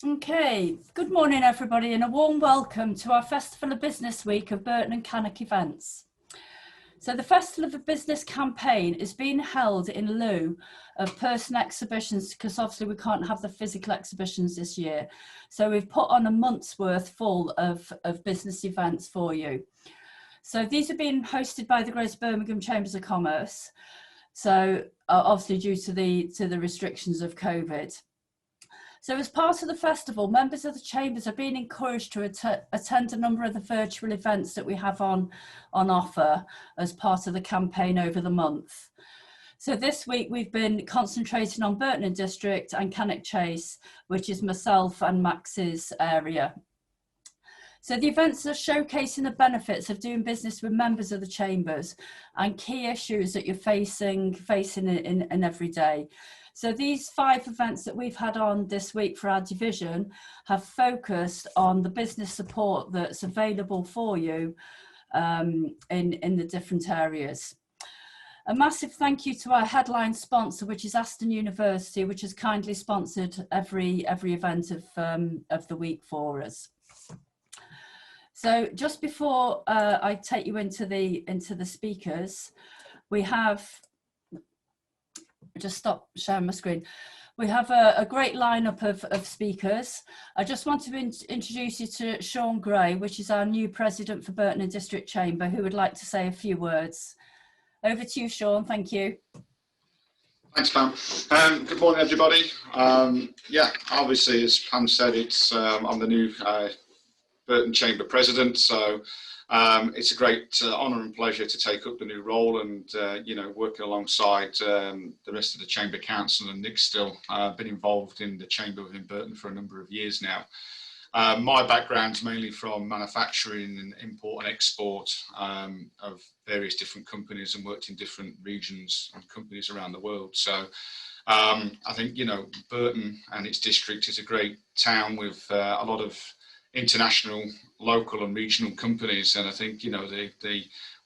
Okay, good morning everybody and a warm welcome to our Festival of Business Week of Burton and Cannock events. So the Festival of Business campaign is being held in lieu of person exhibitions because obviously we can't have the physical exhibitions this year. So we've put on a month's worth full of business events for you. So these are being hosted by the Greater Birmingham Chambers of Commerce. So obviously due to the restrictions of COVID. So as part of the festival, members of the Chambers are being encouraged to attend a number of the virtual events that we have on offer as part of the campaign over the month. So this week we've been concentrating on Burton and District and Cannock Chase, which is myself and Max's area. So the events are showcasing the benefits of doing business with members of the Chambers and key issues that you're facing in every day. So these 5 events that we've had on this week for our division have focused on the business support that's available for you in the different areas. A massive thank you to our headline sponsor, which is Aston University, which has kindly sponsored every event of the week for us. So just before I take you into the speakers, we have, just stop sharing my screen. We have a great lineup of speakers. I just want to introduce you to Sean Gray, which is our new president for Burton and District Chamber, who would like to say a few words. Over to you, Sean. Thank you. Thanks, Pam. Good morning, everybody. Yeah, obviously, as Pam said, I'm the new Burton Chamber President, so it's a great honour and pleasure to take up the new role and working alongside the rest of the Chamber Council and Nick still. I've been involved in the Chamber within Burton for a number of years now. My background's mainly from manufacturing and import and export of various different companies and worked in different regions and companies around the world. So I think, Burton and its district is a great town with a lot of international, local and regional companies, and I think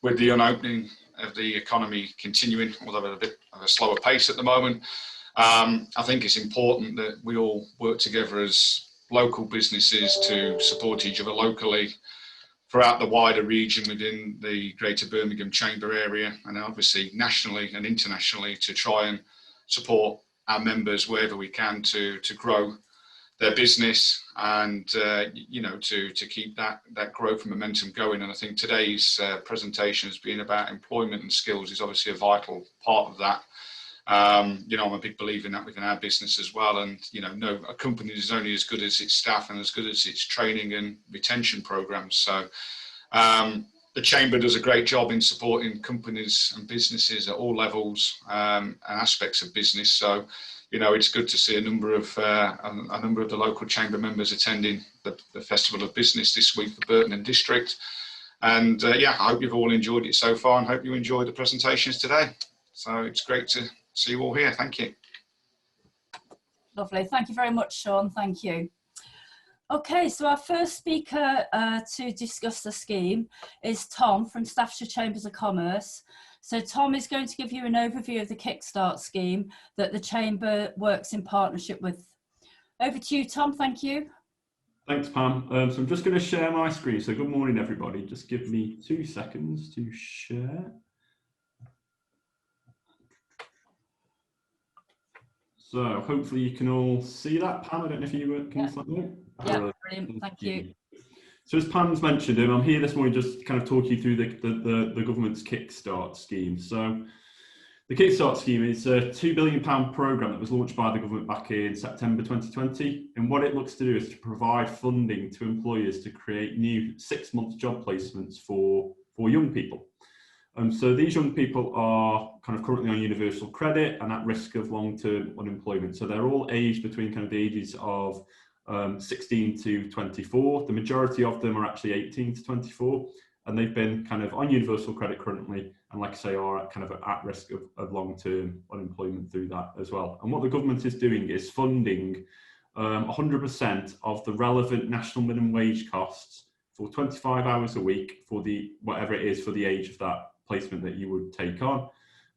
with the unopening of the economy continuing, although at a bit of a slower pace at the moment, I think it's important that we all work together as local businesses to support each other locally throughout the wider region within the Greater Birmingham Chamber area, and obviously nationally and internationally to try and support our members wherever we can to grow their business and to keep that growth and momentum going. And I think today's presentation has been about employment and skills is obviously a vital part of that. I'm a big believer in that within our business as well. And a company is only as good as its staff and as good as its training and retention programs. So the Chamber does a great job in supporting companies and businesses at all levels and aspects of business. So it's good to see a number of the local Chamber members attending the Festival of Business this week for Burton and District. And I hope you've all enjoyed it so far and hope you enjoyed the presentations today. So it's great to see you all here. Thank you. Lovely. Thank you very much, Sean. Thank you. Okay, so our first speaker to discuss the scheme is Tom from Staffordshire Chambers of Commerce. So Tom is going to give you an overview of the Kickstart scheme that the Chamber works in partnership with. Over to you, Tom. Thank you. Thanks, Pam. So I'm just going to share my screen. So good morning, everybody. Just give me 2 seconds to share. So hopefully you can all see that. Pam, I don't know if you can see that. Yeah, brilliant. Thank you. So as Pam's mentioned, I'm here this morning just to kind of talk you through the government's Kickstart scheme. So the Kickstart scheme is a £2 billion programme that was launched by the government back in September 2020. And what it looks to do is to provide funding to employers to create new 6-month job placements for young people. So these young people are kind of currently on universal credit and at risk of long-term unemployment. So they're all aged between kind of the ages of 16 to 24. The majority of them are actually 18 to 24, and they've been kind of on universal credit currently, and like I say, are kind of at risk of long-term unemployment through that as well. And what the government is doing is funding 100% of the relevant national minimum wage costs for 25 hours a week for the whatever it is for the age of that placement that you would take on,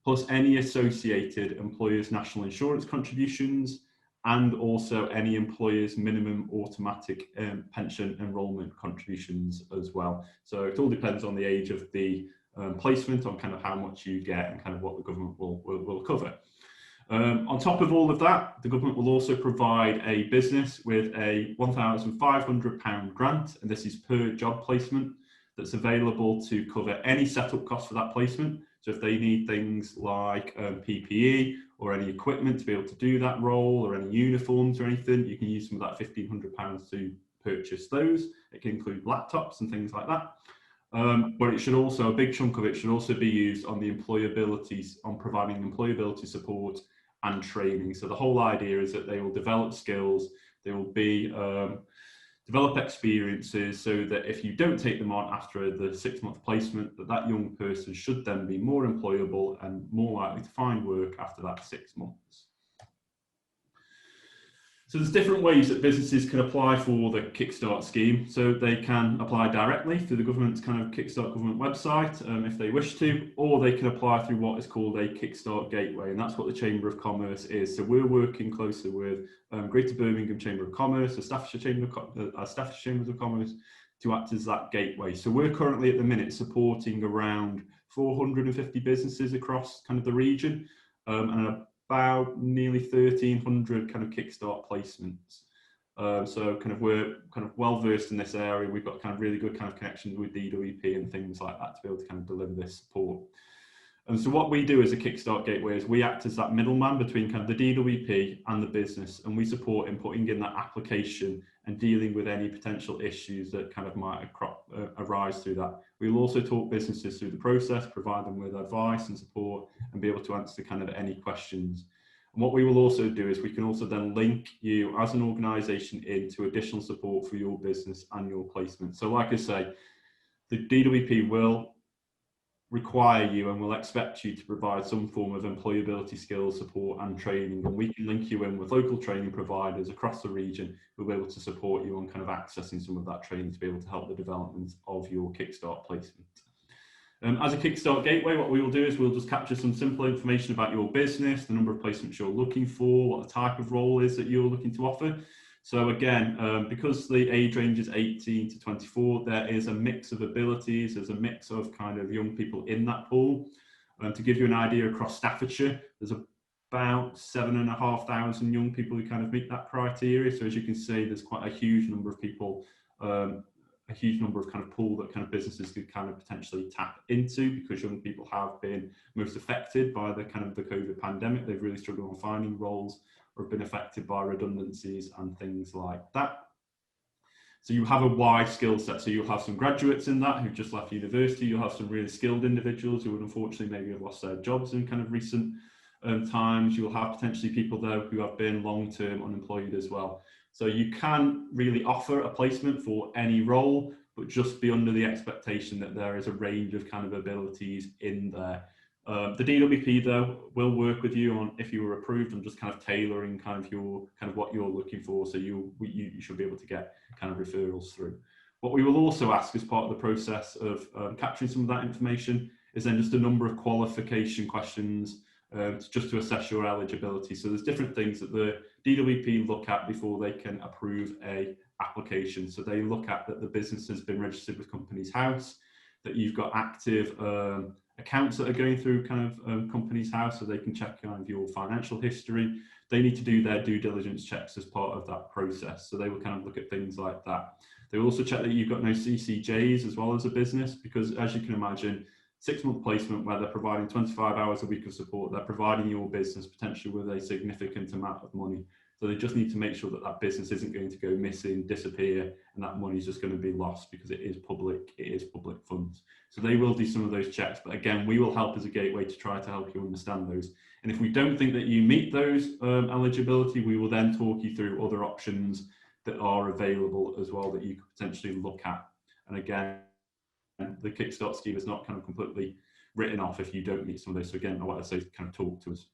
plus any associated employers' national insurance contributions and also any employer's minimum automatic pension enrolment contributions as well. So it all depends on the age of the placement, on kind of how much you get and kind of what the government will cover. On top of all of that, the government will also provide a business with a £1,500 grant, and this is per job placement, that's available to cover any setup costs for that placement. So if they need things like PPE or any equipment to be able to do that role, or any uniforms or anything, you can use some of that £1,500 to purchase those. It can include laptops and things like that. But it should also, a big chunk of it should also be used on the employability, on providing employability support and training. So the whole idea is that they will develop skills, they will be develop experiences, so that if you don't take them on after the 6-month placement, that young person should then be more employable and more likely to find work after that 6 months. So there's different ways that businesses can apply for the Kickstart scheme. So they can apply directly through the government's kind of Kickstart government website if they wish to, or they can apply through what is called a Kickstart gateway, and that's what the Chamber of Commerce is. So we're working closely with Greater Birmingham Chamber of Commerce, the Staffordshire Chambers of Commerce, to act as that gateway. So we're currently at the minute supporting around 450 businesses across kind of the region, and about nearly 1,300 kind of Kickstart placements. So kind of we're kind of well versed in this area. We've got kind of really good kind of connections with DWP and things like that to be able to kind of deliver this support. And so what we do as a Kickstart gateway is we act as that middleman between kind of the DWP and the business, and we support in putting in that application and dealing with any potential issues that kind of might arise through that. We will also talk businesses through the process, provide them with advice and support, and be able to answer kind of any questions. And what we will also do is we can also then link you as an organisation into additional support for your business and your placement. So like I say, the DWP will require you and will expect you to provide some form of employability skills support and training, and we can link you in with local training providers across the region who will be able to support you on kind of accessing some of that training to be able to help the development of your Kickstart placement. As a Kickstart gateway, what we will do is we'll just capture some simple information about your business, the number of placements you're looking for, what the type of role is that you're looking to offer. So again, because the age range is 18 to 24, there is a mix of abilities, there's a mix of kind of young people in that pool. To give you an idea, across Staffordshire, there's about 7,500 young people who kind of meet that criteria. So as you can see, there's quite a huge number of people, a huge number of kind of pool that kind of businesses could kind of potentially tap into, because young people have been most affected by the kind of the COVID pandemic. They've really struggled on finding roles, or have been affected by redundancies and things like that. So you have a wide skill set. So you'll have some graduates in that who've just left university. You'll have some really skilled individuals who would unfortunately maybe have lost their jobs in kind of recent times. You'll have potentially people though who have been long-term unemployed as well. So you can really offer a placement for any role, but just be under the expectation that there is a range of kind of abilities in there. The DWP though will work with you on, if you were approved, on just kind of tailoring kind of your what you're looking for, so you should be able to get kind of referrals through. What we will also ask as part of the process of capturing some of that information is then just a number of qualification questions just to assess your eligibility. So there's different things that the DWP look at before they can approve a application. So they look at that the business has been registered with Companies House, that you've got active accounts that are going through kind of Companies House, so they can check kind of your financial history. They need to do their due diligence checks as part of that process. So they will kind of look at things like that. They will also check that you've got no CCJs as well as a business, because as you can imagine, 6-month placement where they're providing 25 hours a week of support, they're providing your business potentially with a significant amount of money. So they just need to make sure that that business isn't going to go missing, disappear, and that money is just going to be lost, because it is public funds. So they will do some of those checks, but again, we will help as a gateway to try to help you understand those. And if we don't think that you meet those eligibility, we will then talk you through other options that are available as well that you could potentially look at. And again, the Kickstart scheme is not kind of completely written off if you don't meet some of those. So again, what I say is kind of talk to us.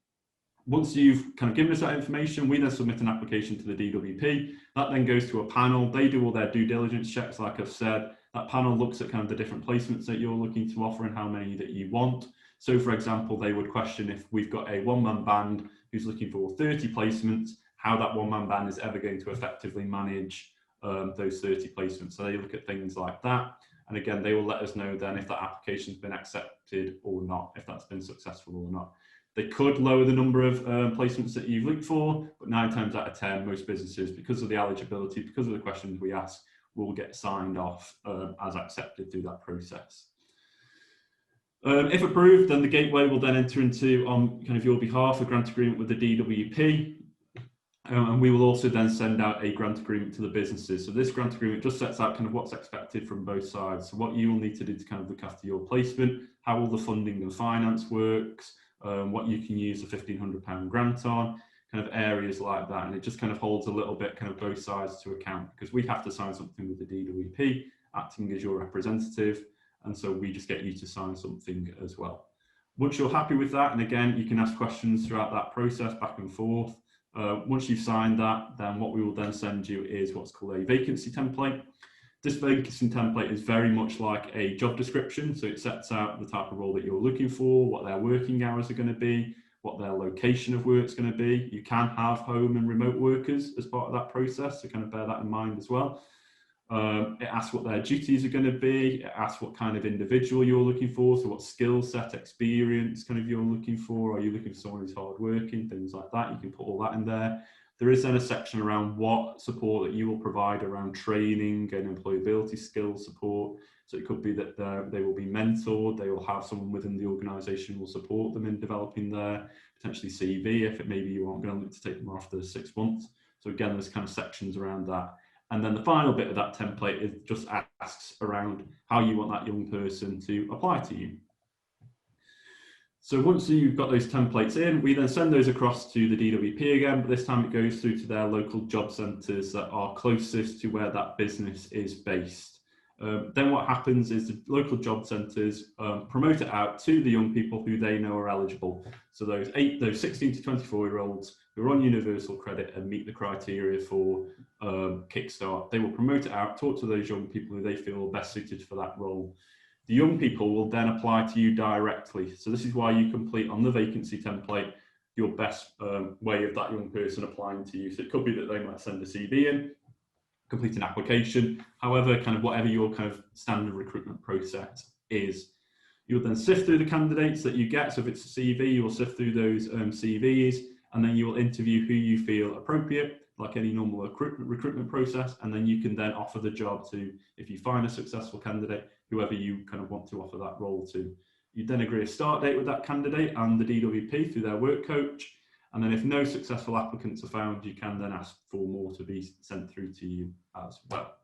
Once you've kind of given us that information, we then submit an application to the DWP. That then goes to a panel. They do all their due diligence checks, like I've said. That panel looks at kind of the different placements that you're looking to offer and how many that you want. So for example, they would question, if we've got a one-man band who's looking for 30 placements, how that one-man band is ever going to effectively manage those 30 placements. So they look at things like that. And again, they will let us know then if that application's been accepted or not, if that's been successful or not. They could lower the number of placements that you've looked for, but 9 times out of 10, most businesses, because of the eligibility, because of the questions we ask, will get signed off as accepted through that process. If approved, then the Gateway will then enter into, on kind of your behalf, a grant agreement with the DWP. And we will also then send out a grant agreement to the businesses. So this grant agreement just sets out kind of what's expected from both sides. So what you will need to do to kind of look after your placement, how all the funding and finance works, what you can use a £1,500 grant on, kind of areas like that. And it just kind of holds a little bit kind of both sides to account, because we have to sign something with the DWP, acting as your representative. And so we just get you to sign something as well. Once you're happy with that, and again, you can ask questions throughout that process back and forth. Once you've signed that, then what we will then send you is what's called a vacancy template. This vacancy template is very much like a job description. So it sets out the type of role that you're looking for, what their working hours are going to be, what their location of work is going to be. You can have home and remote workers as part of that process, so kind of bear that in mind as well. It asks what their duties are going to be. It asks what kind of individual you're looking for. So what skill set, experience kind of you're looking for. Are you looking for someone who's hardworking? Things like that. You can put all that in there. There is then a section around what support that you will provide around training and employability skills support. So it could be that they will be mentored. They will have someone within the organisation who will support them in developing their potentially CV if it maybe you aren't going to look to take them after 6 months. So again, there's kind of sections around that. And then the final bit of that template is just asks around how you want that young person to apply to you. So once you've got those templates in, we then send those across to the DWP again, but this time it goes through to their local job centres that are closest to where that business is based. Then what happens is the local job centres promote it out to the young people who they know are eligible. So those 16 to 24-year-olds who are on universal credit and meet the criteria for Kickstart, they will promote it out, talk to those young people who they feel are best suited for that role. The young people will then apply to you directly. So this is why you complete on the vacancy template your best way of that young person applying to you. So it could be that they might send a CV in, complete an application, however, kind of whatever your kind of standard recruitment process is. You'll then sift through the candidates that you get. So if it's a CV, you will sift through those CVs, and then you will interview who you feel appropriate, like any normal recruitment process, and then you can then offer the job to, if you find a successful candidate, whoever you kind of want to offer that role to. You then agree a start date with that candidate and the DWP through their work coach. And then if no successful applicants are found, you can then ask for more to be sent through to you as well.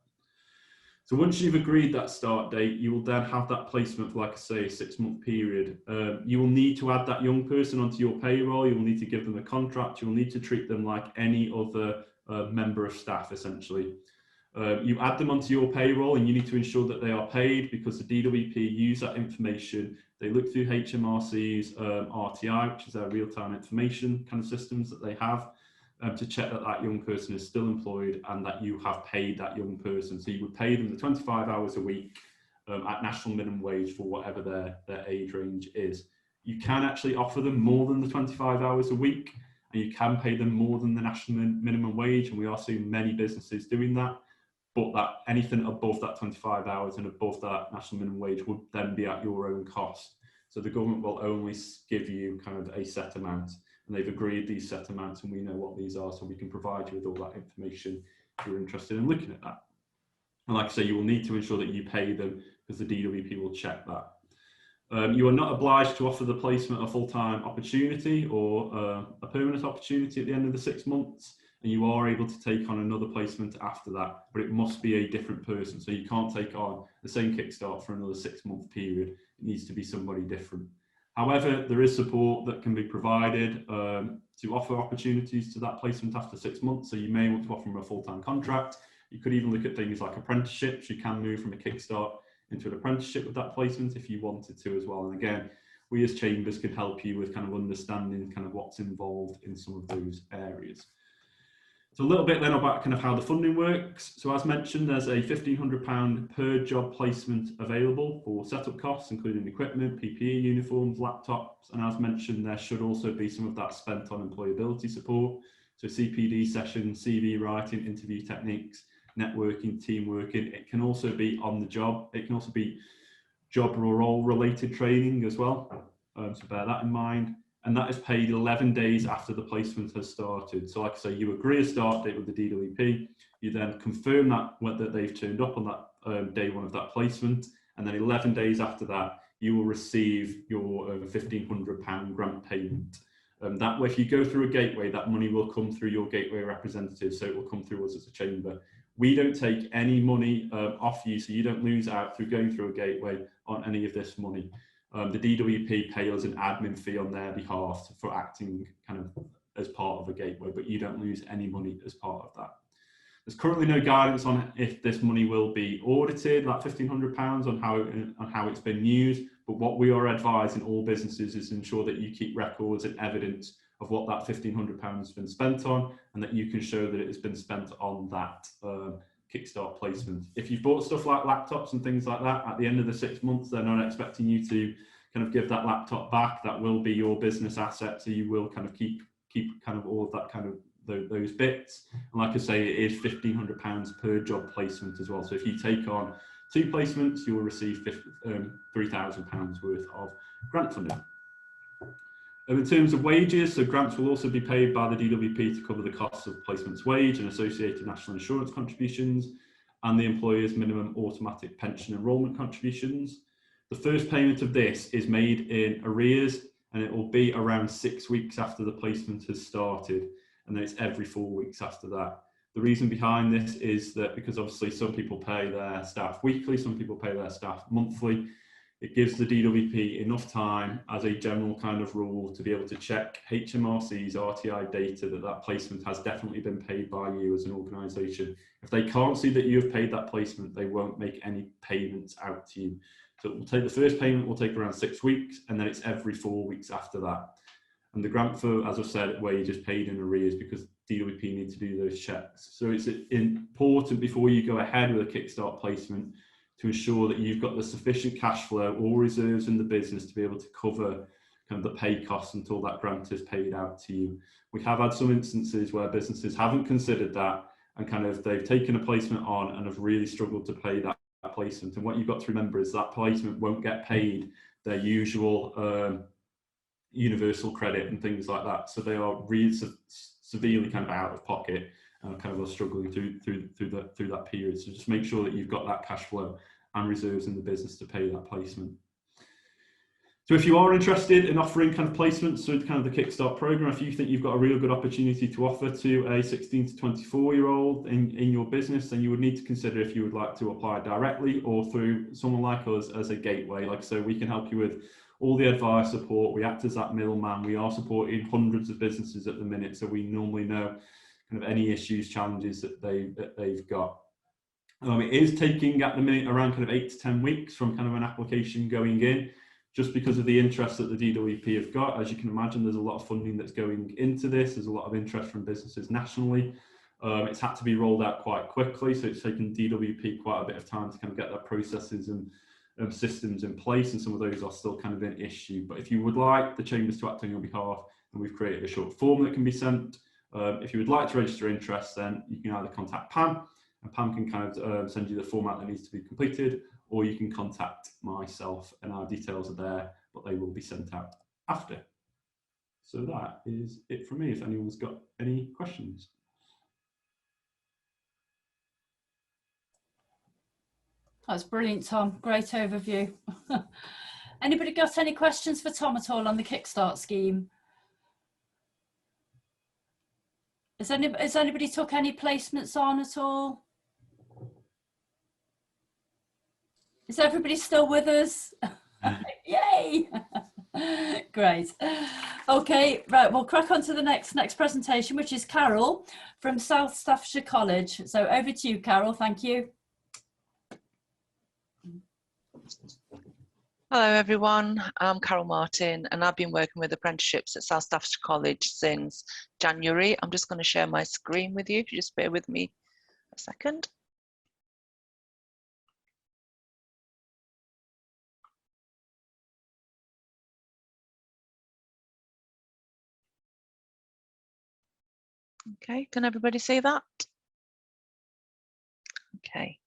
So once you've agreed that start date, you will then have that placement for, like I say, a 6-month period. You will need to add that young person onto your payroll. You will need to give them a contract. You will need to treat them like any other member of staff, essentially. You add them onto your payroll and you need to ensure that they are paid, because the DWP use that information. They look through HMRC's RTI, which is their real-time information kind of systems that they have, to check that that young person is still employed and that you have paid that young person. So you would pay them the 25 hours a week at national minimum wage for whatever their age range is. You can actually offer them more than the 25 hours a week, and you can pay them more than the national minimum wage, and we are seeing many businesses doing that. But that anything above that 25 hours and above that national minimum wage would then be at your own cost. So the government will only give you kind of a set amount, and they've agreed these set amounts, and we know what these are, so we can provide you with all that information if you're interested in looking at that. And like I say, you will need to ensure that you pay them, because the DWP will check that. You are not obliged to offer the placement a full-time opportunity or a permanent opportunity at the end of the 6 months. And you are able to take on another placement after that, but it must be a different person. So you can't take on the same Kickstart for another 6-month period. It needs to be somebody different. However, there is support that can be provided to offer opportunities to that placement after 6 months. So you may want to offer them a full-time contract. You could even look at things like apprenticeships. You can move from a Kickstart into an apprenticeship with that placement if you wanted to as well. And again, we as chambers can help you with kind of understanding kind of what's involved in some of those areas. So a little bit then about kind of how the funding works. So as mentioned, there's a £1,500 per job placement available for setup costs, including equipment, PPE, uniforms, laptops. And as mentioned, there should also be some of that spent on employability support. So CPD sessions, CV writing, interview techniques, networking, team working. It can also be on the job. It can also be job or role related training as well. So bear that in mind. And that is paid 11 days after the placement has started. So like I say, you agree a start date with the DWP, you then confirm that whether they've turned up on that day one of that placement, and then 11 days after that, you will receive your £1,500 grant payment. That way, if you go through a gateway, that money will come through your gateway representative, so it will come through us as a chamber. We don't take any money off you, so you don't lose out through going through a gateway on any of this money. The DWP pay us an admin fee on their behalf for acting kind of as part of a gateway, but you don't lose any money as part of that. There's currently no guidance on if this money will be audited, that £1,500, on how it's been used. But what we are advising all businesses is ensure that you keep records and evidence of what that £1,500 has been spent on, and that you can show that it has been spent on that Kickstart placement. If you've bought stuff like laptops and things like that, at the end of the 6 months, they're not expecting you to kind of give that laptop back. That will be your business asset, so you will kind of keep kind of all of that kind of those bits. And like I say, it is £1,500 per job placement as well. So if you take on 2 placements, you will receive £3,000 worth of grant funding. In terms of wages, so grants will also be paid by the DWP to cover the costs of placement's wage and associated national insurance contributions, and the employer's minimum automatic pension enrolment contributions. The first payment of this is made in arrears, and it will be around 6 weeks after the placement has started, and then it's every 4 weeks after that. The reason behind this is that because obviously some people pay their staff weekly, some people pay their staff monthly. It gives the DWP enough time as a general kind of rule to be able to check HMRC's RTI data that that placement has definitely been paid by you as an organisation. If they can't see that you have paid that placement, they won't make any payments out to you. So it will take, the first payment will take around 6 weeks, and then it's every 4 weeks after that. And the grant for, as I've said, wage is paid in arrears because DWP need to do those checks. So it's important before you go ahead with a Kickstart placement to ensure that you've got the sufficient cash flow or reserves in the business to be able to cover kind of the pay costs until that grant is paid out to you. We have had some instances where businesses haven't considered that, and kind of they've taken a placement on and have really struggled to pay that placement. And what you've got to remember is that placement won't get paid their usual universal credit and things like that. So they are really severely kind of out of pocket and kind of are struggling through that period. So just make sure that you've got that cash flow and reserves in the business to pay that placement. So if you are interested in offering kind of placements through kind of the Kickstart program, if you think you've got a real good opportunity to offer to a 16 to 24-year-old in your business, then you would need to consider if you would like to apply directly or through someone like us as a gateway. Like I say, we can help you with all the advice, support. We act as that middleman. We are supporting hundreds of businesses at the minute, so we normally know kind of any issues, challenges that they've got. It is taking at the minute around kind of 8 to 10 weeks from kind of an application going in, just because of the interest that the DWP have got. As you can imagine, there's a lot of funding that's going into this. There's a lot of interest from businesses nationally. It's had to be rolled out quite quickly, so it's taken DWP quite a bit of time to kind of get their processes and systems in place, and some of those are still kind of an issue. But if you would like the chambers to act on your behalf, then we've created a short form that can be sent. If you would like to register interest, then you can either contact Pam, and Pam can kind of send you the format that needs to be completed, or you can contact myself, and our details are there, but they will be sent out after. So that is it from me, if anyone's got any questions. That's brilliant, Tom. Great overview. Anybody got any questions for Tom at all on the Kickstart scheme? Has anybody took any placements on at all? Is everybody still with us? Yay! Great. Okay, right, we'll crack on to the next presentation, which is Carol from South Staffordshire College. So over to you, Carol. Thank you. Hello everyone, I'm Carol Martin and I've been working with apprenticeships at South Staffordshire College since January. I'm just going to share my screen with you, if you just bear with me a second. Okay, can everybody see that? Okay,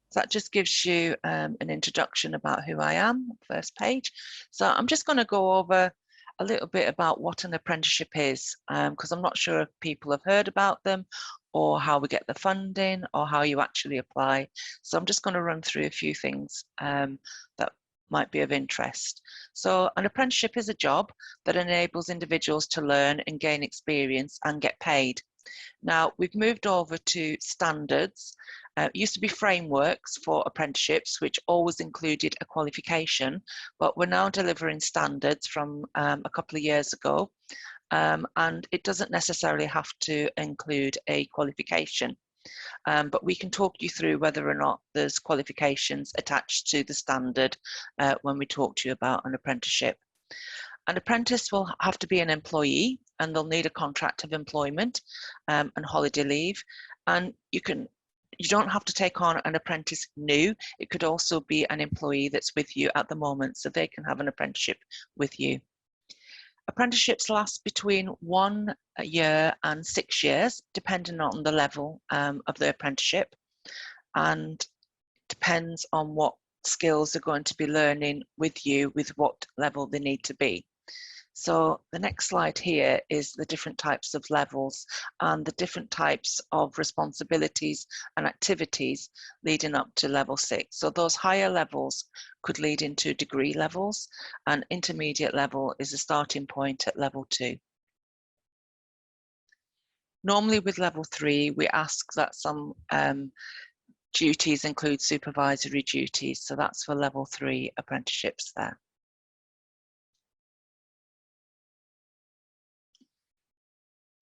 so that just gives you an introduction about who I am, first page. So I'm just going to go over a little bit about what an apprenticeship is, because I'm not sure if people have heard about them or how we get the funding or how you actually apply. So I'm just going to run through a few things that might be of interest. So an apprenticeship is a job that enables individuals to learn and gain experience and get paid. Now, we've moved over to standards. It used to be frameworks for apprenticeships, which always included a qualification, but we're now delivering standards from a couple of years ago, and it doesn't necessarily have to include a qualification. But we can talk you through whether or not there's qualifications attached to the standard when we talk to you about an apprenticeship. An apprentice will have to be an employee, and they'll need a contract of employment and holiday leave. And you don't have to take on an apprentice new. It could also be an employee that's with you at the moment, so they can have an apprenticeship with you. Apprenticeships last between 1 year and 6 years, depending on the level of the apprenticeship, and depends on what skills they're going to be learning with you, with what level they need to be. So the next slide here is the different types of levels and the different types of responsibilities and activities leading up to level 6. So those higher levels could lead into degree levels, and intermediate level is a starting point at level 2. Normally with level 3, we ask that some duties include supervisory duties. So that's for level 3 apprenticeships there.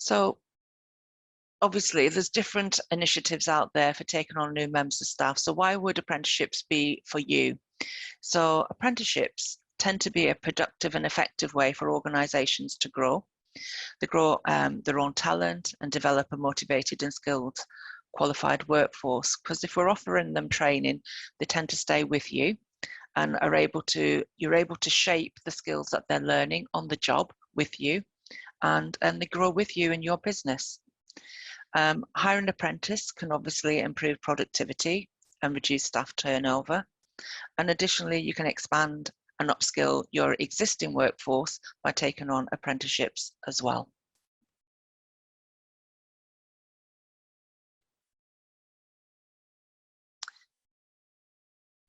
So obviously there's different initiatives out there for taking on new members of staff. So why would apprenticeships be for you? So apprenticeships tend to be a productive and effective way for organisations to grow. They grow their own talent and develop a motivated and skilled qualified workforce, because if we're offering them training, they tend to stay with you and you're able to shape the skills that they're learning on the job with you, and they grow with you in your business. Hiring an apprentice can obviously improve productivity and reduce staff turnover. And additionally, you can expand and upskill your existing workforce by taking on apprenticeships as well.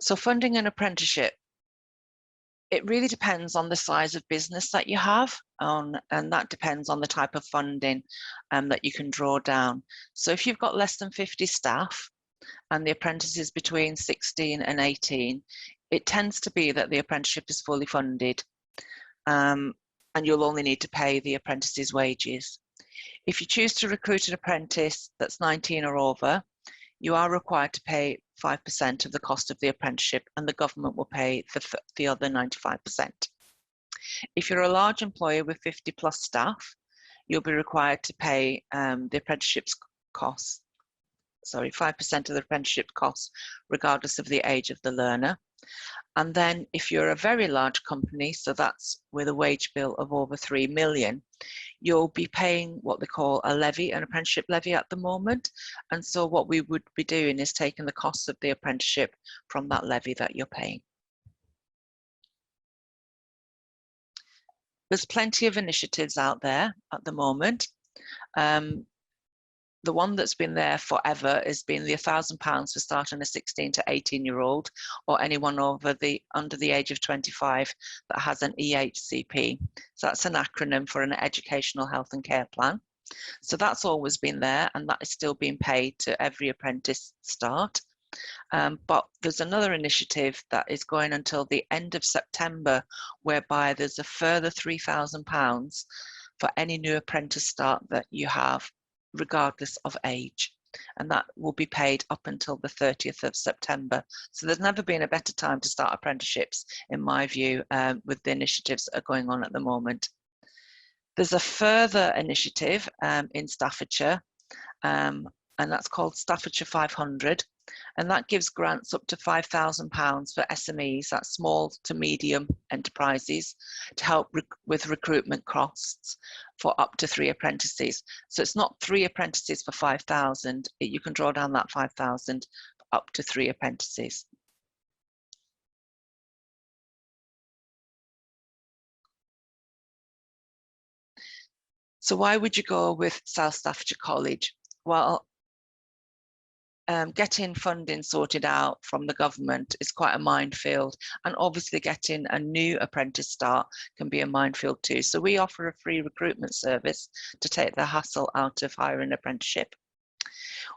So funding an apprenticeship, it really depends on the size of business that you have, and that depends on the type of funding that you can draw down. So if you've got less than 50 staff and the apprentice is between 16 and 18, it tends to be that the apprenticeship is fully funded, and you'll only need to pay the apprentice's wages. If you choose to recruit an apprentice that's 19 or over, you are required to pay 5% of the cost of the apprenticeship, and the government will pay the other 95%. If you're a large employer with 50 plus staff, you'll be required to pay the apprenticeship's costs, 5% of the apprenticeship costs, regardless of the age of the learner. And then if you're a very large company, so that's with a wage bill of over 3 million, you'll be paying what they call a levy, an apprenticeship levy at the moment. And so what we would be doing is taking the costs of the apprenticeship from that levy that you're paying. There's plenty of initiatives out there at the moment. The one that's been there forever has been the £1,000 for starting a 16 to 18-year-old or anyone under the age of 25 that has an EHCP. So that's an acronym for an Educational Health and Care Plan. So that's always been there, and that is still being paid to every apprentice start. But there's another initiative that is going until the end of September, whereby there's a further £3,000 for any new apprentice start that you have, regardless of age, and that will be paid up until the 30th of September. So there's never been a better time to start apprenticeships, in my view, with the initiatives that are going on at the moment. There's a further initiative in Staffordshire, and that's called Staffordshire 500. and that gives grants up to £5,000 for SMEs, that's small to medium enterprises, to help with recruitment costs for up to 3 apprentices. So it's not 3 apprentices for 5,000, you can draw down that 5,000 for up to 3 apprentices. So why would you go with South Staffordshire College? Well, getting funding sorted out from the government is quite a minefield, and obviously getting a new apprentice start can be a minefield too. So we offer a free recruitment service to take the hassle out of hiring an apprenticeship.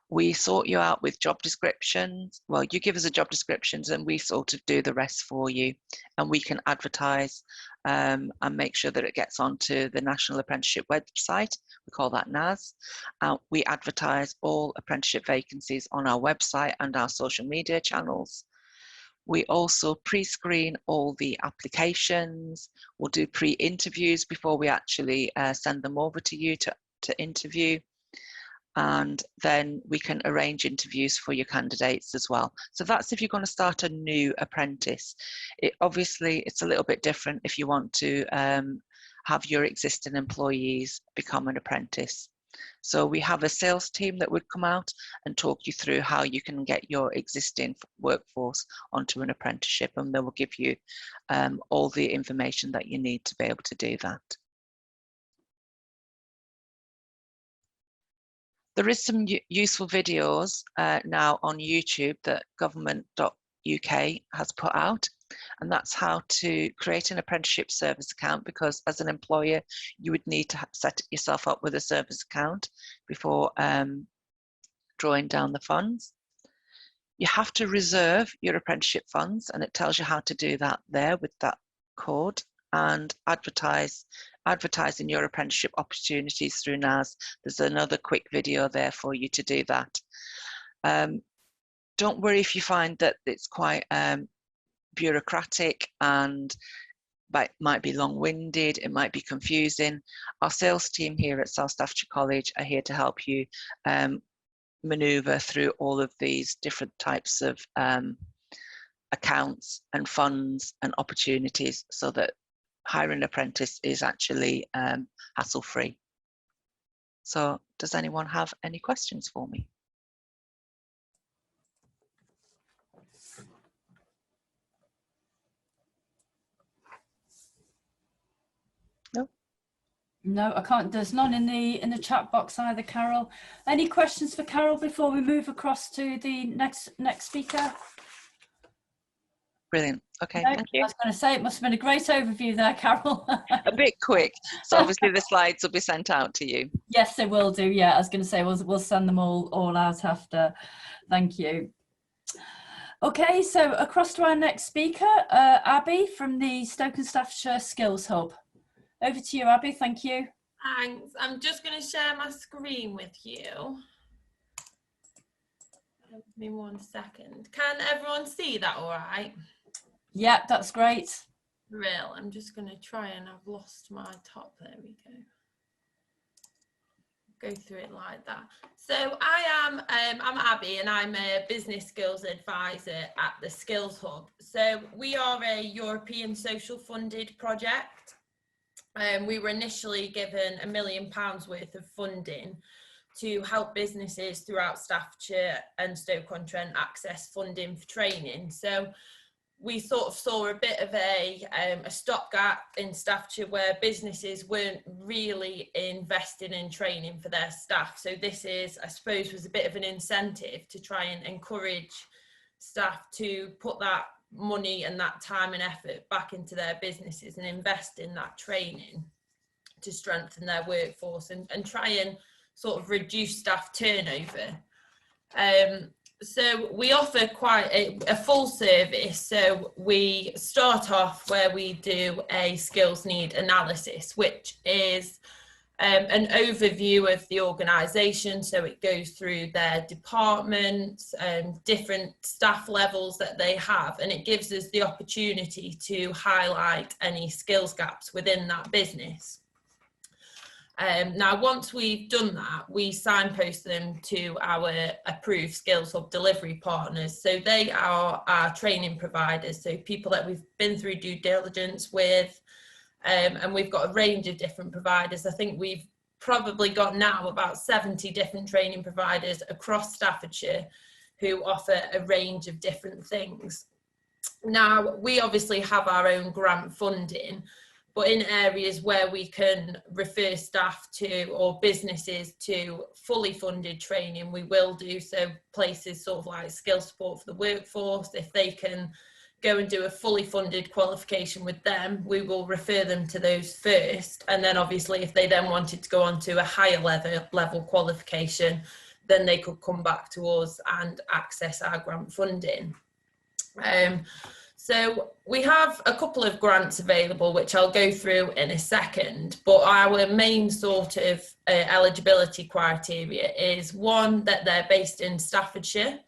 We sort you out with job descriptions. Well, you give us a job descriptions and we sort of do the rest for you, and we can advertise and make sure that it gets onto the National Apprenticeship website. We call that NAS. We advertise all apprenticeship vacancies on our website and our social media channels. We also pre-screen all the applications. We'll do pre-interviews before we actually send them over to you to interview. And then we can arrange interviews for your candidates as well. So that's if you're going to start a new apprentice. Obviously, it's a little bit different if you want to have your existing employees become an apprentice. So we have a sales team that would come out and talk you through how you can get your existing workforce onto an apprenticeship, and they will give you all the information that you need to be able to do that. There is some useful videos now on YouTube that government.uk has put out, and that's how to create an apprenticeship service account, because as an employer, you would need to set yourself up with a service account before drawing down the funds. You have to reserve your apprenticeship funds, and it tells you how to do that there with that code, and advertising your apprenticeship opportunities through NAS. There's another quick video there for you to do that. Don't worry if you find that it's quite bureaucratic and might be long-winded, it might be confusing. Our sales team here at South Staffordshire College are here to help you manoeuvre through all of these different types of accounts and funds and opportunities, so that hiring an apprentice is actually hassle-free. So does anyone have any questions for me? No? No, I can't. There's none in the chat box either, Carol. Any questions for Carol before we move across to the next speaker? Brilliant. Okay, No, thank you. I was going to say, it must have been a great overview there, Carol. A bit quick. So obviously the slides will be sent out to you. Yes, they will do. Yeah, I was going to say we'll send them all out after. Thank you. Okay, so across to our next speaker, Abby from the Stoke-on-Trent Staffordshire Skills Hub. Over to you, Abby. Thank you. Thanks. I'm just going to share my screen with you. Give me 1 second. Can everyone see that all right? Yeah, that's great. Real. I'm just going to try, and I've lost my top. There we go. Go through it like that. So I'm Abby, and I'm a business skills advisor at the Skills Hub. So we are a European social funded project. We were initially given £1 million worth of funding to help businesses throughout Staffordshire and Stoke-on-Trent access funding for training. So we sort of saw a bit of a stopgap in Staffordshire where businesses weren't really investing in training for their staff. So this is, I suppose, was a bit of an incentive to try and encourage staff to put that money and that time and effort back into their businesses and invest in that training to strengthen their workforce and try and sort of reduce staff turnover. So we offer quite a full service. So we start off where we do a skills need analysis, which is an overview of the organisation. So it goes through their departments, different staff levels that they have, and it gives us the opportunity to highlight any skills gaps within that business. Now, once we've done that, we signpost them to our approved Skills Hub delivery partners. So they are our training providers, so people that we've been through due diligence with, and we've got a range of different providers. I think we've probably got now about 70 different training providers across Staffordshire who offer a range of different things. Now, we obviously have our own grant funding, but in areas where we can refer staff to or businesses to fully funded training, we will do so. Places sort of like skill support for the workforce, if they can go and do a fully funded qualification with them, we will refer them to those first. And then obviously if they then wanted to go on to a higher level qualification, then they could come back to us and access our grant funding. So we have a couple of grants available, which I'll go through in a second, but our main sort of eligibility criteria is one, that they're based in Staffordshire.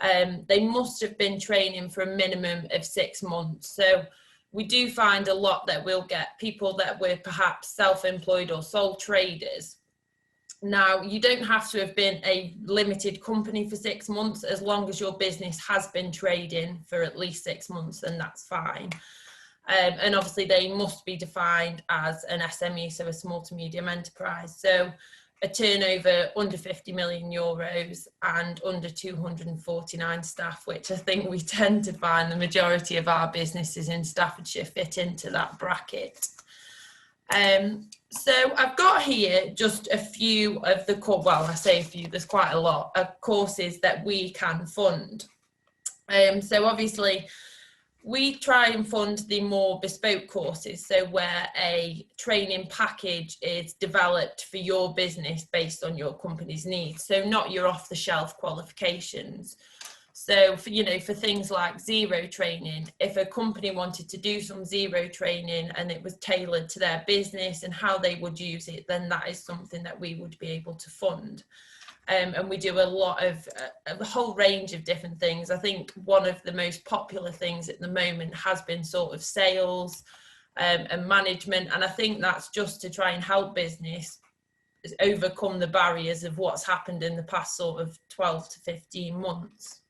They must have been training for a minimum of 6 months. So we do find a lot that we'll get people that were perhaps self-employed or sole traders. Now, you don't have to have been a limited company for 6 months. As long as your business has been trading for at least 6 months, then that's fine. And obviously they must be defined as an SME, so a small to medium enterprise. So a turnover under 50 million euros and under 249 staff, which I think we tend to find the majority of our businesses in Staffordshire fit into that bracket. So I've got here just a few of the, well, I say a few, there's quite a lot of courses that we can fund. So obviously we try and fund the more bespoke courses, so where a training package is developed for your business based on your company's needs, so not your off-the-shelf qualifications. So for, you know, for things like zero training, if a company wanted to do some zero training and it was tailored to their business and how they would use it, then that is something that we would be able to fund. And we do a lot of a whole range of different things. I think one of the most popular things at the moment has been sort of sales and management. And I think that's just to try and help business overcome the barriers of what's happened in the past sort of 12 to 15 months.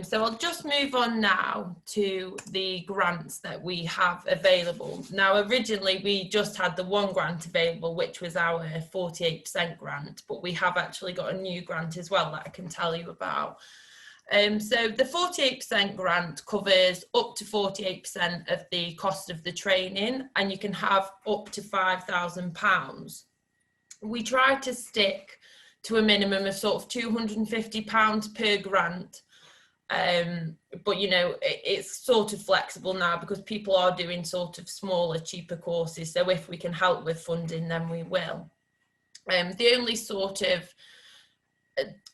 So I'll just move on now to the grants that we have available. Now, originally we just had the one grant available, which was our 48% grant, but we have actually got a new grant as well that I can tell you about. So the 48% grant covers up to 48% of the cost of the training, and you can have up to £5,000. We try to stick to a minimum of sort of £250 per grant. But you know, it's sort of flexible now because people are doing sort of smaller, cheaper courses. So if we can help with funding, then we will. The only sort of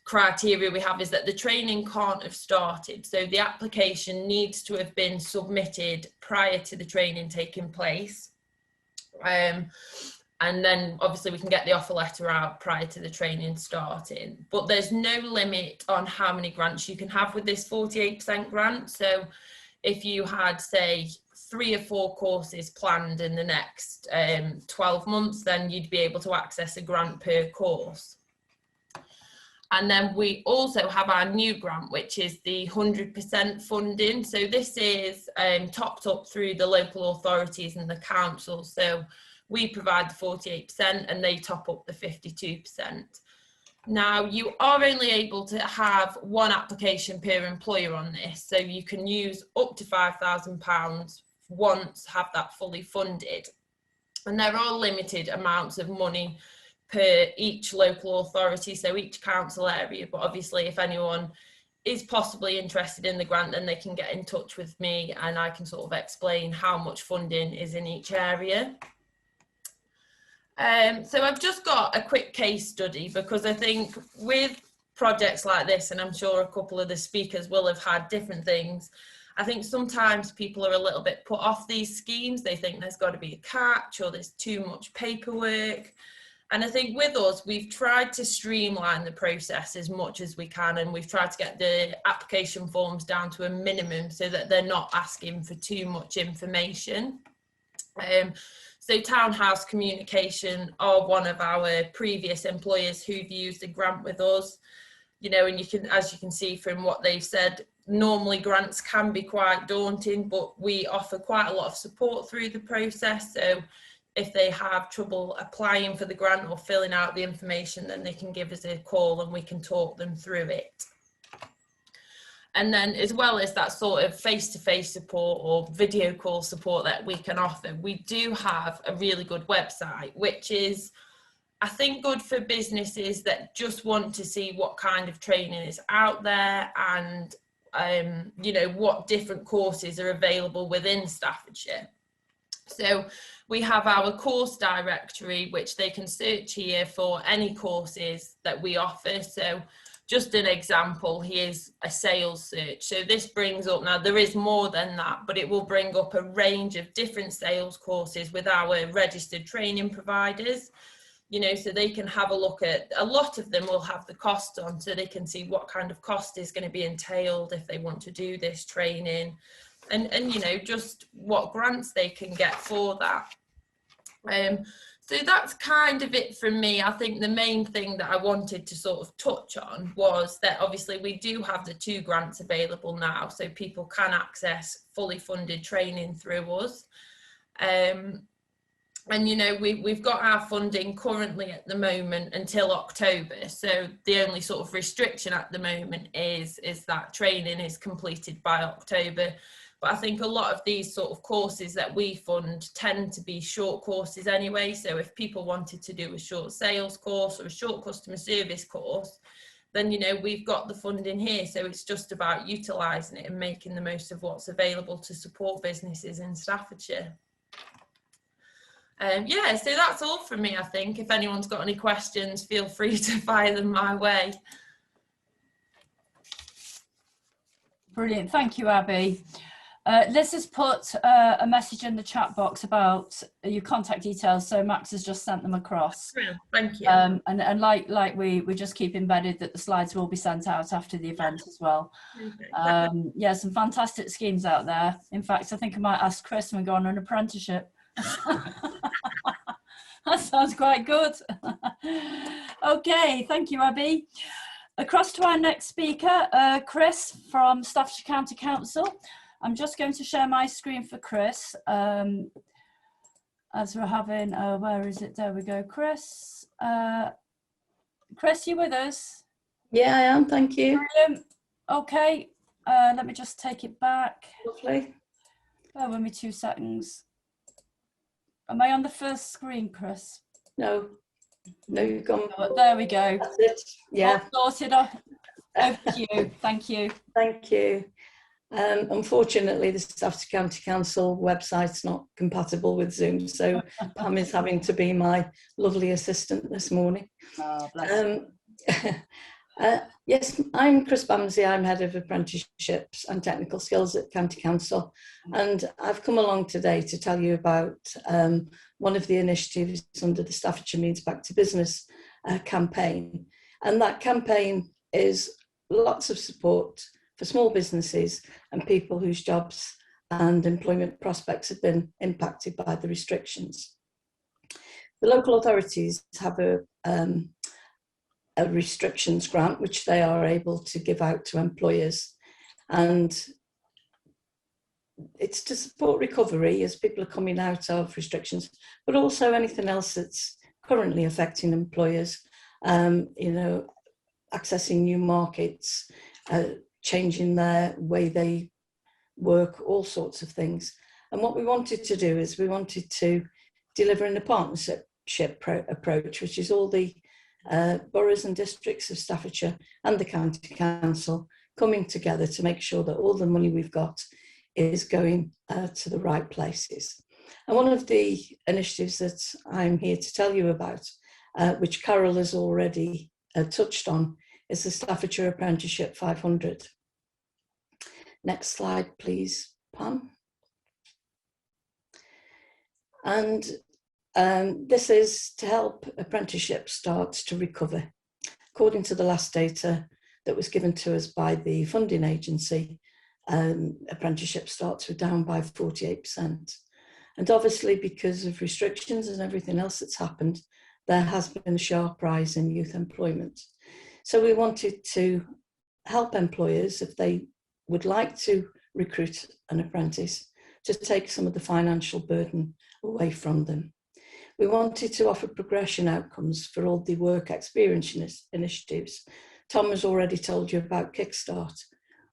criteria we have is that the training can't have started. So the application needs to have been submitted prior to the training taking place. And then obviously we can get the offer letter out prior to the training starting. But there's no limit on how many grants you can have with this 48% grant. So if you had, say, 3 or 4 courses planned in the next 12 months, then you'd be able to access a grant per course. And then we also have our new grant, which is the 100% funding. So this is topped up through the local authorities and the council. So we provide the 48% and they top up the 52%. Now, you are only able to have one application per employer on this. So you can use up to £5,000 once, have that fully funded. And there are limited amounts of money per each local authority, so each council area. But obviously, if anyone is possibly interested in the grant, then they can get in touch with me and I can sort of explain how much funding is in each area. So I've just got a quick case study because I think with projects like this, and I'm sure a couple of the speakers will have had different things, I think sometimes people are a little bit put off these schemes. They think there's got to be a catch or there's too much paperwork. And I think with us, we've tried to streamline the process as much as we can, and we've tried to get the application forms down to a minimum so that they're not asking for too much information. So Townhouse Communication are one of our previous employers who've used a grant with us, you know, and you can, as you can see from what they've said, normally grants can be quite daunting, but we offer quite a lot of support through the process. So if they have trouble applying for the grant or filling out the information, then they can give us a call and we can talk them through it. And then, as well as that sort of face-to-face support or video call support that we can offer, we do have a really good website, which is, I think, good for businesses that just want to see what kind of training is out there and, you know, what different courses are available within Staffordshire. So we have our course directory, which they can search here for any courses that we offer. So just an example, here's a sales search. So this brings up, now there is more than that, but it will bring up a range of different sales courses with our registered training providers, you know, so they can have a look at, a lot of them will have the cost on, so they can see what kind of cost is going to be entailed if they want to do this training, and you know, just what grants they can get for that. So that's kind of it from me. I think the main thing that I wanted to sort of touch on was that obviously we do have the 2 grants available now, so people can access fully funded training through us. And you know, we've got our funding currently at the moment until October, so the only sort of restriction at the moment is that training is completed by October. But I think a lot of these sort of courses that we fund tend to be short courses anyway. So if people wanted to do a short sales course or a short customer service course, then, you know, we've got the funding here. So it's just about utilising it and making the most of what's available to support businesses in Staffordshire. Yeah, so that's all from me, I think. If anyone's got any questions, feel free to fire them my way. Brilliant, thank you, Abby. Liz has put a message in the chat box about your contact details, so Max has just sent them across. Thank you. And like we just keep embedded that the slides will be sent out after the event as well. Okay. Yeah, some fantastic schemes out there. In fact, I think I might ask Chris when we go on an apprenticeship. That sounds quite good. Okay, thank you, Abby. Across to our next speaker, Chris from Staffordshire County Council. I'm just going to share my screen for Chris as we're having, where is it? There we go, Chris. Chris, you with us? Yeah, I am, thank you. Brilliant. Okay, let me just take it back. Lovely. Bear with me 2 seconds. Am I on the first screen, Chris? No, you've gone. Oh, there we go. That's it, yeah. All sorted off. Over to you, thank you. Thank you. Unfortunately, the Staffordshire County Council website's not compatible with Zoom, so Pam is having to be my lovely assistant this morning. Oh, bless you. Yes, I'm Chris Bamsey. I'm Head of Apprenticeships and Technical Skills at County Council, and I've come along today to tell you about one of the initiatives under the Staffordshire Means Back to Business campaign. And that campaign is lots of support for small businesses and people whose jobs and employment prospects have been impacted by the restrictions. The local authorities have a restrictions grant which they are able to give out to employers, and it's to support recovery as people are coming out of restrictions, but also anything else that's currently affecting employers, you know, accessing new markets, changing their way they work, all sorts of things. And what we wanted to do is we wanted to deliver in a partnership approach, which is all the boroughs and districts of Staffordshire and the County Council coming together to make sure that all the money we've got is going to the right places. And one of the initiatives that I'm here to tell you about, which Carol has already touched on, is the Staffordshire Apprenticeship 500. Next slide, please, Pam. And this is to help apprenticeship start to recover. According to the last data that was given to us by the funding agency, apprenticeship starts were down by 48%. And obviously, because of restrictions and everything else that's happened, there has been a sharp rise in youth employment. So we wanted to help employers, if they would like to recruit an apprentice, to take some of the financial burden away from them. We wanted to offer progression outcomes for all the work experience initiatives. Tom has already told you about Kickstart.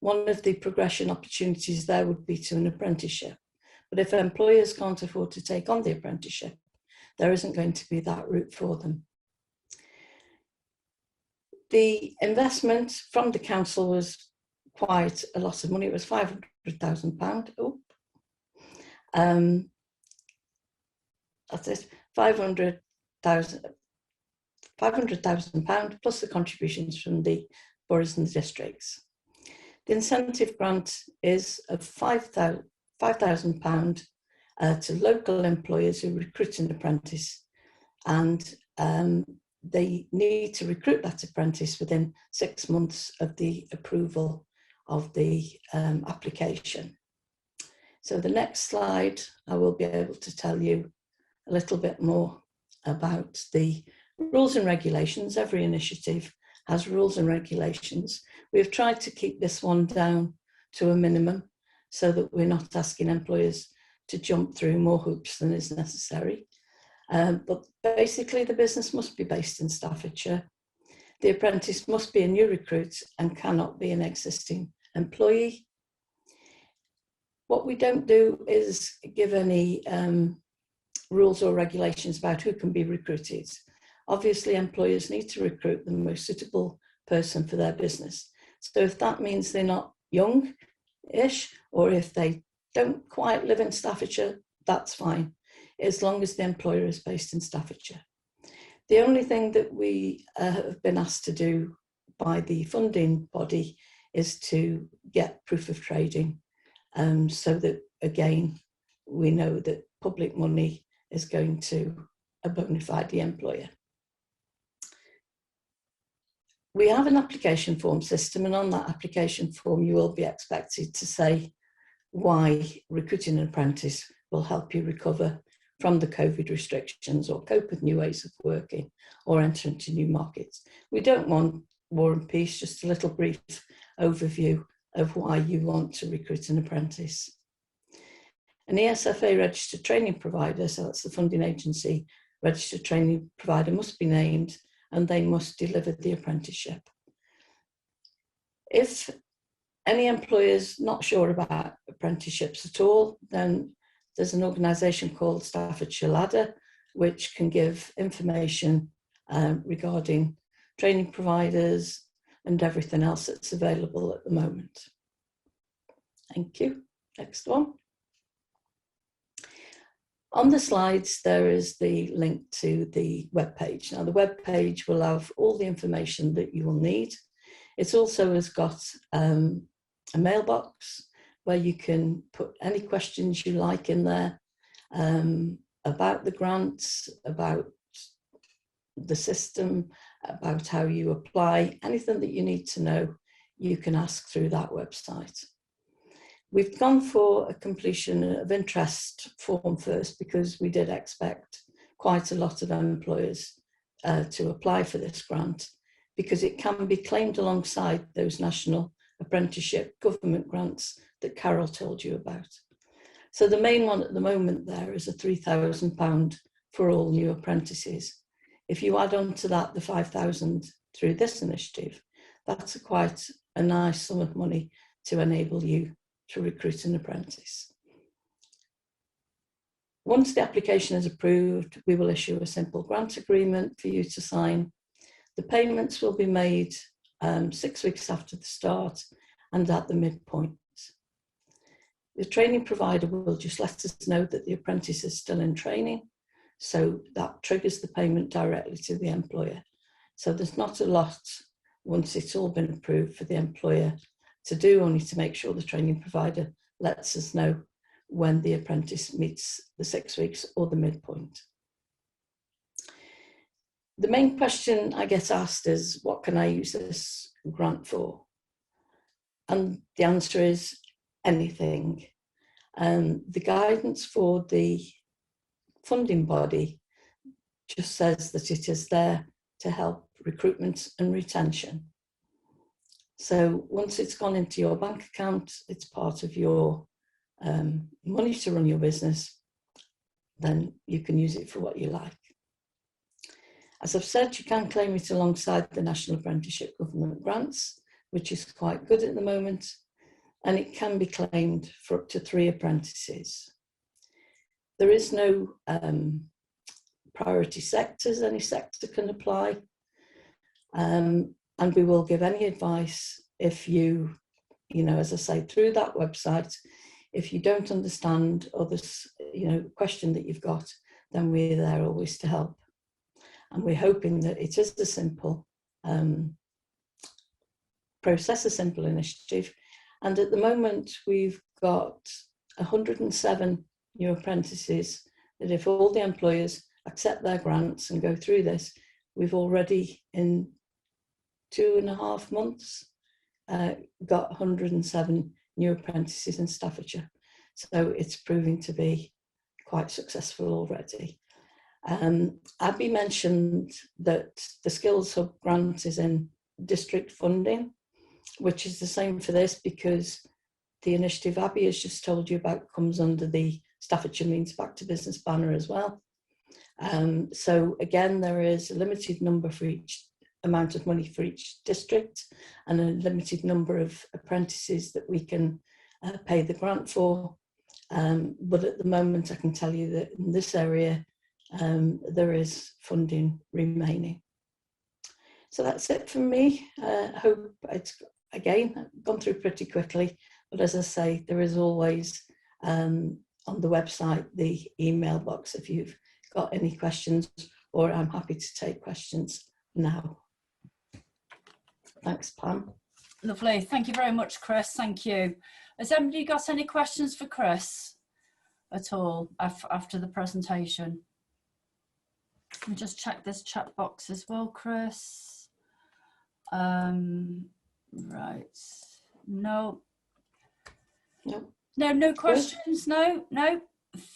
One of the progression opportunities there would be to an apprenticeship. But if employers can't afford to take on the apprenticeship, there isn't going to be that route for them. The investment from the council was quite a lot of money. It was £500,000. Oh, that's it. £500,000 plus the contributions from the boroughs and the districts. The incentive grant is of £5,000 to local employers who recruit an apprentice, and they need to recruit that apprentice within 6 months of the approval of the application. So the next slide, I will be able to tell you a little bit more about the rules and regulations. Every initiative has rules and regulations. We've tried to keep this one down to a minimum so that we're not asking employers to jump through more hoops than is necessary. But basically, the business must be based in Staffordshire. The apprentice must be a new recruit and cannot be an existing employee. What we don't do is give any rules or regulations about who can be recruited. Obviously, employers need to recruit the most suitable person for their business. So if that means they're not young-ish, or if they don't quite live in Staffordshire, that's fine, as long as the employer is based in Staffordshire. The only thing that we have been asked to do by the funding body is to get proof of trading, so that, again, we know that public money is going to a bona fide employer. We have an application form system, and on that application form you will be expected to say why recruiting an apprentice will help you recover from the COVID restrictions or cope with new ways of working or enter into new markets. We don't want War and Peace, just a little brief overview of why you want to recruit an apprentice. An ESFA registered training provider, so that's the funding agency, registered training provider must be named, and they must deliver the apprenticeship. If any employer's not sure about apprenticeships at all, then there's an organisation called Staffordshire Ladder, which can give information regarding training providers and everything else that's available at the moment. Thank you. Next one. On the slides, there is the link to the webpage. Now, the webpage will have all the information that you will need. It also has got a mailbox where you can put any questions you like in there about the grants, about the system, about how you apply. Anything that you need to know, you can ask through that website. We've gone for a completion of interest form first because we did expect quite a lot of employers to apply for this grant, because it can be claimed alongside those national apprenticeship government grants that Carol told you about. So the main one at the moment there is a £3,000 for all new apprentices. If you add on to that the £5,000 through this initiative, that's quite a nice sum of money to enable you to recruit an apprentice. Once the application is approved, we will issue a simple grant agreement for you to sign. The payments will be made 6 weeks after the start and at the midpoint. The training provider will just let us know that the apprentice is still in training, so that triggers the payment directly to the employer. So there's not a lot, once it's all been approved, for the employer to do, only to make sure the training provider lets us know when the apprentice meets the 6 weeks or the midpoint. The main question I get asked is, what can I use this grant for? And the answer is anything. The guidance for the funding body just says that it is there to help recruitment and retention. So once it's gone into your bank account, it's part of your money to run your business, then you can use it for what you like. As I've said, you can claim it alongside the National Apprenticeship Government grants, which is quite good at the moment, and it can be claimed for up to 3 apprentices. There is no priority sectors, any sector can apply, and we will give any advice if you know, as I say, through that website. If you don't understand or this, question that you've got, then we're there always to help. And we're hoping that it is a simple process, a simple initiative. And at the moment, we've got 107 new apprentices that if all the employers accept their grants and go through this, we've already in 2.5 months got 107 new apprentices in Staffordshire. So it's proving to be quite successful already. Abby mentioned that the Skills Hub grant is in district funding, which is the same for this because the initiative Abby has just told you about comes under the Staffordshire Means Back to Business banner as well. So again, there is a limited number for each amount of money for each district and a limited number of apprentices that we can pay the grant for. But at the moment, I can tell you that in this area, there is funding remaining. So that's it from me. I hope it's, again, gone through pretty quickly, but as I say, there is always on the website, the email box if you've got any questions, or I'm happy to take questions now. Thanks, Pam. Lovely. Thank you very much, Chris. Thank you. Has anybody got any questions for Chris at all after the presentation? Let me just check this chat box as well, Chris. Right. No. No questions. No.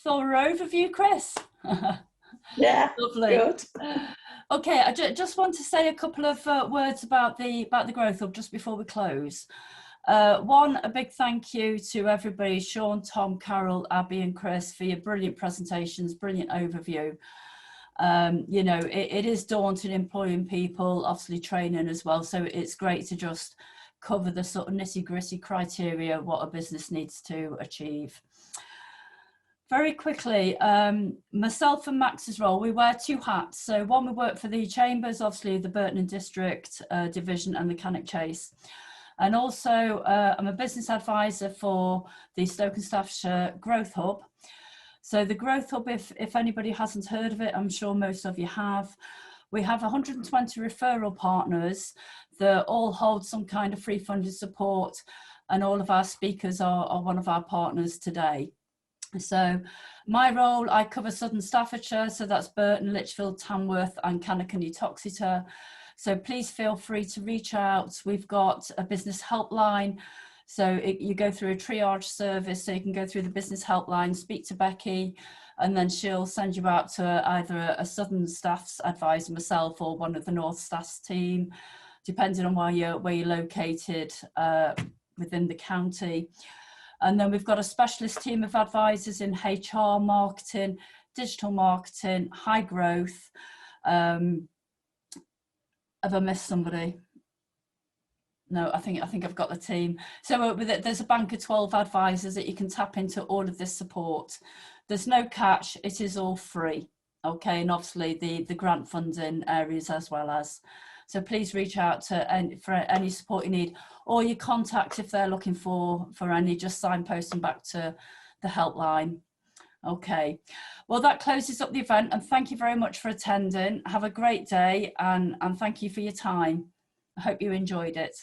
Thorough overview, Chris. Yeah. Lovely. Good. Okay, I just want to say a couple of words about the Growth Hub just before we close. One, a big thank you to everybody, Sean, Tom, Carol, Abby and Chris, for your brilliant presentations, brilliant overview. It is daunting employing people, obviously training as well, so it's great to just cover the sort of nitty-gritty criteria what a business needs to achieve. Very quickly, myself and Max's role, we wear 2 hats. So one, we work for the Chambers, obviously the Burton and District Division and the Cannock Chase. And also I'm a business advisor for the Stoke-on-Trent Staffordshire Growth Hub. So the Growth Hub, if anybody hasn't heard of it, I'm sure most of you have. We have 120 referral partners that all hold some kind of free funded support, and all of our speakers are one of our partners today. So my role, I cover Southern Staffordshire, so that's Burton, Lichfield, Tamworth and Cannock and Uttoxeter. So please feel free to reach out. We've got a business helpline. So you go through a triage service, so you can go through the business helpline, speak to Becky, and then she'll send you out to either a Southern staff's advisor, myself, or one of the North staff's team, depending on where you're located within the county. And then we've got a specialist team of advisors in HR, marketing, digital marketing, high growth. Have I missed somebody? No, I think I've got the team. So there's a bank of 12 advisors that you can tap into all of this support. There's no catch, it is all free. Okay, and obviously the grant funding areas as well as. So please reach out for any support you need, or your contact if they're looking for any, just signpost them back to the helpline. Okay, well that closes up the event, and thank you very much for attending. Have a great day, and thank you for your time. I hope you enjoyed it.